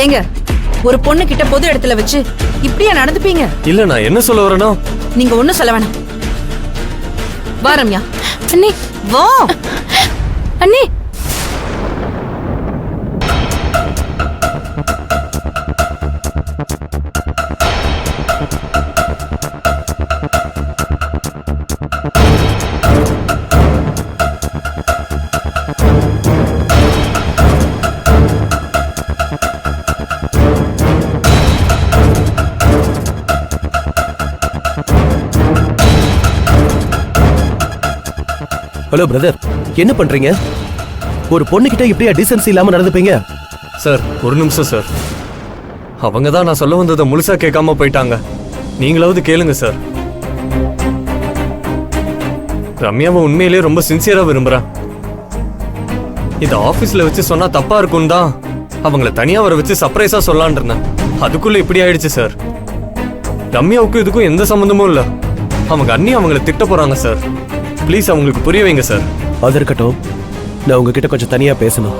ஏங்க ஒரு பொண்ணு கிட்ட பொது இடத்துல வச்சு இப்படியா நடந்துப்பீங்க? இல்ல நான் என்ன சொல்ல வரேன்னா, நீங்க ஒண்ணும் சொல்ல வேணாம். வா ரம்யா. அண்ணி வா அண்ணி. ஹலோ பிரதர், என்ன பண்றீங்க? ஒரு பொண்ணுகிட்ட இப்படியா டீசன்சி இல்லாம நடந்துப்பீங்க? சார் ஒரு நிமிஷம் சார். அவங்க தான் நான் சொல்ல வந்ததை முழுசா கேட்காம போயிட்டாங்க. நீங்களாவது கேளுங்க சார். ரம்யாவை உண்மையிலேயே ரொம்ப சின்சியரா விரும்புறேன். இதை ஆபீஸ்ல வச்சு சொன்னா தப்பா இருக்கும் தான் அவங்கள தனியா வர வச்சு சர்ப்ரைஸா சொல்லலான் இருந்தேன். அதுக்குள்ள இப்படி ஆயிடுச்சு சார். ரம்யாவுக்கும் இதுக்கும் எந்த சம்பந்தமும் இல்ல. அவங்க அண்ணி அவங்கள திட்ட போறாங்க சார். ப்ளீஸ் அவங்களுக்கு புரிய வைங்க சார். அது இருக்கட்டும், நான் உங்ககிட்ட கொஞ்சம் தனியா பேசணும்.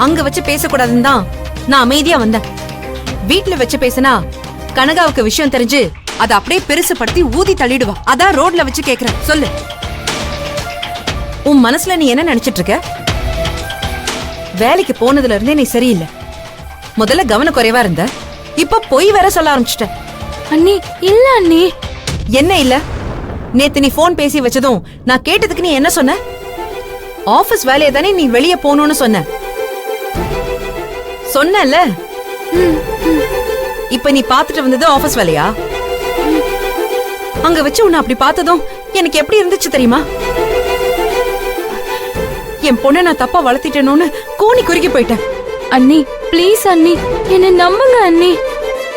அங்க வச்சு பேசக்கூடாதுன்னு தான் நான் அமைதியா வந்தேன். வீட்டுல வச்சு பேசினா கனகாவுக்கு விஷயம் தெரிஞ்சு அதை அப்படியே பெருசுபடுத்தி ஊதி தள்ளிடுவா. அதான் ரோட்ல வச்சு கேக்குறேன். சொல்லு, உன் மனசுல நீ என்ன நினைச்சிட்டு இருக்க? வேலைக்கு போனதுல இருந்தே நீ சரியில்லை. முதல்ல கவனக்குறைவா இருந்த, இப்ப பொய் வேற சொல்ல ஆரம்பிச்சிட்ட. அண்ணி இல்ல அண்ணி. என்ன இல்ல? நேத்து நீ போன் பேசி வச்சதும் நான் கேட்டதுக்கு நீ என்ன சொன்ன? ஆபீஸ் வேலையை தானே நீ வெளியே போகணும்னு சொன்னல. இப்ப நீ பாத்துட்டு வந்தது ஆபீஸ் வேலையா? அங்க வச்சு உன்னை அப்படி பார்த்ததும் எனக்கு எப்படி இருந்துச்சு தெரியுமா? என் பொண்ணை நான் தப்பா வளர்த்திட்டேனோன்னு கூனி குறுக்கி போயிட்டேன். அண்ணி ப்ளீஸ் அண்ணி, என்ன நம்புங்க அண்ணி.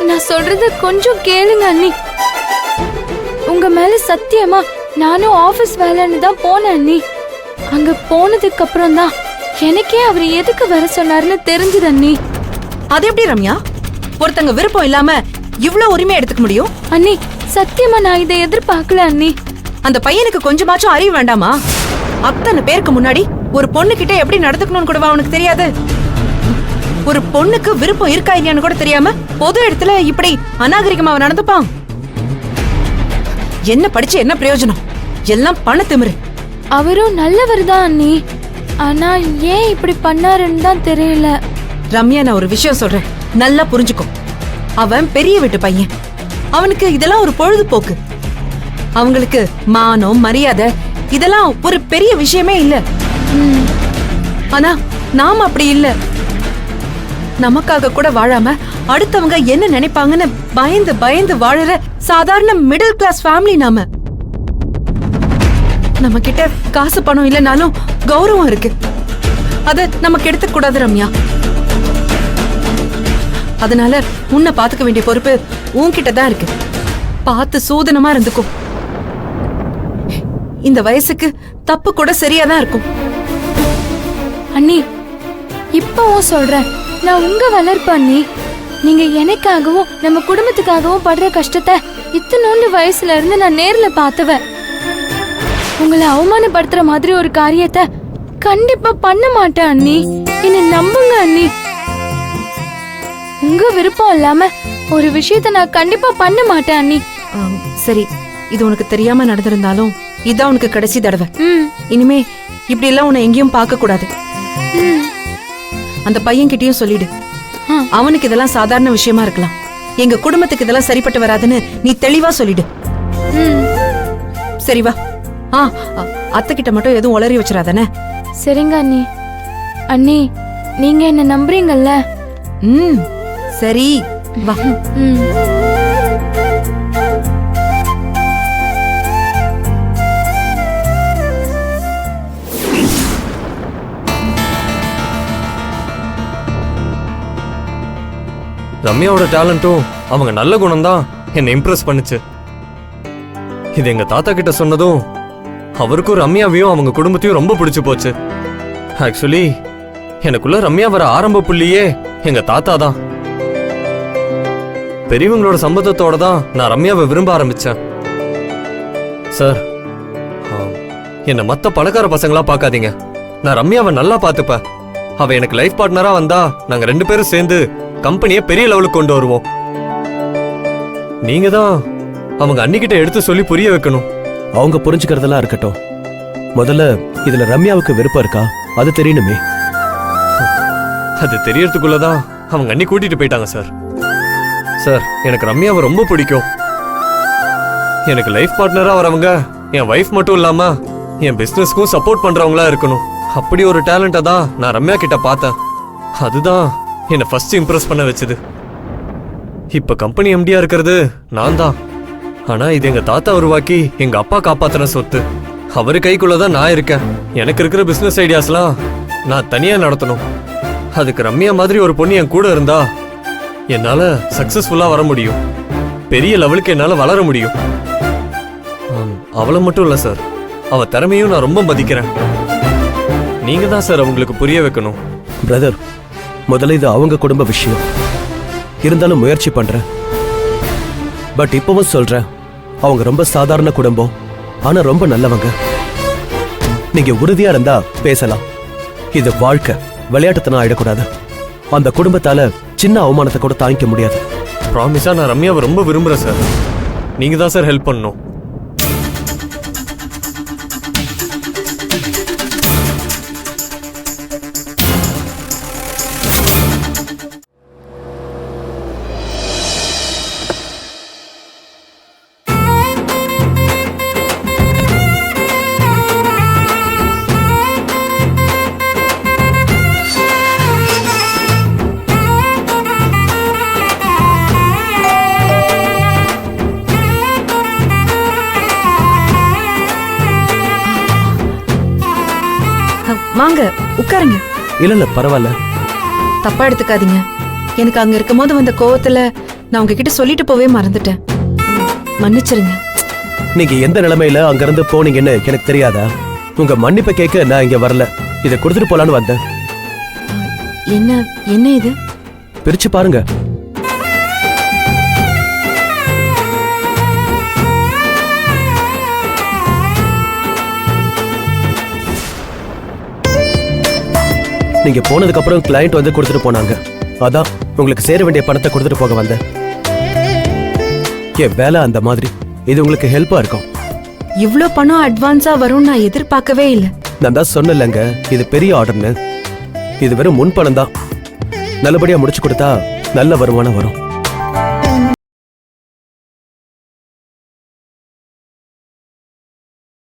நான் சொல்றத கொஞ்சம் கேளுங்க அண்ணி. உங்க மேல சத்தியமா நானும் ஆபீஸ் வேலைன்னு தான் போனேன் அண்ணி. அங்க போனதுக்கு அப்புறம் தான் எனக்கே அவர் எதுக்கு வர சொன்னாருன்னு தெரிஞ்சது அண்ணி. அது எப்படி ரம்யா ஒருத்தங்க விருப்பம் இல்லாம இவ்வளவு உரிமை எடுத்துக்க முடியும்? அண்ணி சத்தியமா நான் இதை எதிர்பார்க்கல அண்ணி. அந்த பையனுக்கு கொஞ்சமாச்சும் அறிவு வேண்டாமா? அத்தனை பேருக்கு முன்னாடி ஒரு பொண்ணு கிட்ட எப்படி நடந்துக்கணும்னு கூடவா அவனுக்கு தெரியாது? ஒரு பொண்ணுக்கு விருப்பம் இருக்கா இல்லையான்னு கூட தெரியாம பொது இடத்துல இப்படி அநாகரிகமா அவன் நடந்துப்பான்? என்ன படிச்சு என்ன பிரயோஜனம்? எல்லாம் பண திமிரு. அவரும் நல்லவர் தான் அண்ணி. ஆனா ஏன் இப்படி பண்ணாருன்னு தான் தெரியல. ரம்யா, நான் ஒரு விஷயம் சொல்றேன், நல்லா புரிஞ்சுக்கோ. அவன் பெரிய வீட்டு பையன். அவனுக்கு இதெல்லாம் ஒரு பொழுதுபோக்கு. அவங்களுக்கு மானம் மரியாதை இதெல்லாம் ஒரு பெரிய விஷயமே இல்ல. ஆனா நாம அப்படி இல்ல. நமக்காக கூட வாழாம அடுத்தவங்க என்ன நினைப்பாங்கன்னு பயந்து பயந்து வாழற சாதாரண மிடில் கிளாஸ் ஃபேமிலி நாம. நம்ம கிட்ட காசு பணம் இல்லனாலும் கௌரவம் இருக்கு. அத நமக்கு எடுத்துக்க கூடாது ரம்யா. அதனால உன்னை பாத்துக்க வேண்டிய பொறுப்பு உன்கிட்ட தான் இருக்கு. பார்த்து சூதனமா இருந்துக்கோ. இந்த வயசுக்கு தப்பு கூட சரியாதான் இருக்கும். அண்ணி இப்பவும் சொல்றேன், நான் உங்க வளர்ப்பு அண்ணி. நீங்க எனக்காகவும் நம்ம குடும்பத்துக்காகவும் படுற கஷ்டத்தை இத்தனோண்டு வயசுல இருந்து நான் நேர்ல பார்த்தவ. உங்களை அவமானப்படுத்துற மாதிரி ஒரு காரியத்தை கண்டிப்பா பண்ண மாட்டேன் அண்ணி. என்ன நம்புங்க அண்ணி. உங்க விருப்பம் இல்லாம ஒரு விஷயத்தை நான் கண்டிப்பா பண்ண மாட்டேன் அண்ணி. சரி, இது உனக்கு தெரியாம நடந்திருந்தாலும் இதான் உனக்கு கடைசி தடவை. இனிமே இப்படி எல்லாம் உன்னை எங்கேயும் பார்க்க கூடாது. அந்த பையன் கிட்டயும் சொல்லிடு. அவனுக்கு இதெல்லாம் சாதாரண விஷயமா இருக்கலாம். எங்க குடும்பத்துக்கு இதெல்லாம் சரிப்பட்டு வராதுன்னு நீ தெளிவா சொல்லிடு. சரி வா. அத்தை கிட்ட மட்டும் எதுவும் உளறி வச்சிடாதானே? சரிங்க அண்ணி. அண்ணி நீங்க என்ன நம்புறீங்கல்ல? சரி வா. ரம்யாவோட டேலண்ட்டும் அவங்க நல்ல குணம் தான் என்னை இம்ப்ரெஸ் பண்ணுச்சு. இது எங்க தாத்தா கிட்ட சொன்னதும் அவருக்கும் ரம்யாவையும் அவங்க குடும்பத்தையும் ரொம்ப பிடிச்சு போச்சு. ஆக்சுவலி எனக்குள்ள ரம்யா வர ஆரம்ப புள்ளியே எங்க தாத்தா தான். பெரியவங்களோட சம்மதத்தோட தான் நான் ரம்யாவை விரும்ப ஆரம்பிச்சேன். சார், என்ன மத்த பணக்கார பசங்களா பார்க்காதீங்க. நான் ரம்யாவை நல்லா பார்த்துப்பேன். அவ எனக்கு லைஃப் பார்ட்னரா வந்தா நாங்க 2 பேரும் சேர்ந்து கம்பெனியை பெரிய லெவலுக்கு கொண்டு வருவோம். நீங்க தான் அவங்க அன்னிக்கிட்ட எடுத்து சொல்லி புரிய வைக்கணும். அவங்க புரிஞ்சுக்கிறதெல்லாம் இருக்கட்டும். முதல்ல இதுல ரம்யாவுக்கு விருப்பம் இருக்கா அது தெரியணுமே. அது தெரியறதுக்குள்ளதான் அவங்க அன்னி கூட்டிட்டு போயிட்டாங்க சார். சார், எனக்கு ரம்யாவை ரொம்ப பிடிக்கும். எனக்கு லைஃப் பார்ட்னரா வரவங்க என் வைஃப் மட்டும் இல்லாம என் பிசினஸ்க்கும் சப்போர்ட் பண்றவங்களா இருக்கணும். அப்படி ஒரு டேலண்ட்டை தான் நான் ரம்யா கிட்ட பார்த்தேன். அதுதான் என்னை ஃபர்ஸ்ட் இம்ப்ரெஸ் பண்ண வச்சது. இப்ப கம்பெனி எம்டியா இருக்கிறது நான் தான். ஆனா இது எங்க தாத்தா உருவாக்கி எங்க அப்பா காப்பாத்தின சொத்து. அவரு கைக்குள்ளதான் நான் இருக்கேன். எனக்கு இருக்கிற பிசினஸ் ஐடியாஸ்லாம் நான் தனியா நடத்தணும். அதுக்கு ரம்யா மாதிரி ஒரு பொண்ணு என் கூட இருந்தா என்னால சக்சஸ்ஃபுல்லா வர முடியும். பெரிய லெவலுக்கு என்னால வளர முடியும். அவளை மட்டும் இல்ல சார், அவ திறமையும் நான் ரொம்ப மதிக்கிறேன். நீங்க தான் சார் அவங்களுக்கு புரிய வைக்கணும். பிரதர், முதல்ல இது அவங்க குடும்ப விஷயம். இருந்தாலும் முயற்சி பண்றேன். பட் இப்பவும் சொல்றேன், அவங்க ரொம்ப சாதாரண குடும்பம், ஆனா ரொம்ப நல்லவங்க. நீங்க உறுதியா இருந்தா பேசலாம். இது வாழ்க்கை, விளையாட்டுத்தனம் ஆயிடக்கூடாது. அந்த குடும்பத்தால சின்ன அவமானத்தை கூட தாங்கிக்க முடியாது. ப்ராமிஸா நான் ரம்யாவை ரொம்ப விரும்புறேன் சார். நீங்க தான் சார் ஹெல்ப் பண்ணணும். வாங்க உட்காருங்க. இல்ல பரவாயில்ல. தப்பா எடுத்துக்காதீங்க. எனக்கு அங்க இருக்கும் போது வந்த கோவத்துல நான் உங்ககிட்ட சொல்லிட்டு போவே மறந்துட்டேன். மன்னிச்சிருங்க. நீங்க எந்த நிலைமையில அங்க இருந்து போனீங்கன்னு எனக்கு தெரியாதா? உங்க மன்னிப்பை கேட்க நான் இங்க வரல. இதை கொடுத்துட்டு போலான்னு வந்தேன். என்ன என்ன இது? பிரிச்சு பாருங்க. நீங்க போனதுக்கு அப்புறம் கிளையண்ட் வந்து கொடுத்துட்டு போனாங்க. அதான் உங்களுக்கு சேர வேண்டிய பணத்தை கொடுத்துட்டு போக வந்தேன். என் வேலை அந்த மாதிரி. இது உங்களுக்கு ஹெல்ப்பா இருக்கும். இவ்ளோ பணம் அட்வான்ஸா வரும் நான் எதிர்பார்க்கவே இல்ல. நான் தான் சொன்னேன்லங்க, இது பெரிய ஆர்டர்னு. இது வெறும் முன் பணம் தான். நல்லபடியா முடிச்சு கொடுத்தா நல்ல வருமானம் வரும்.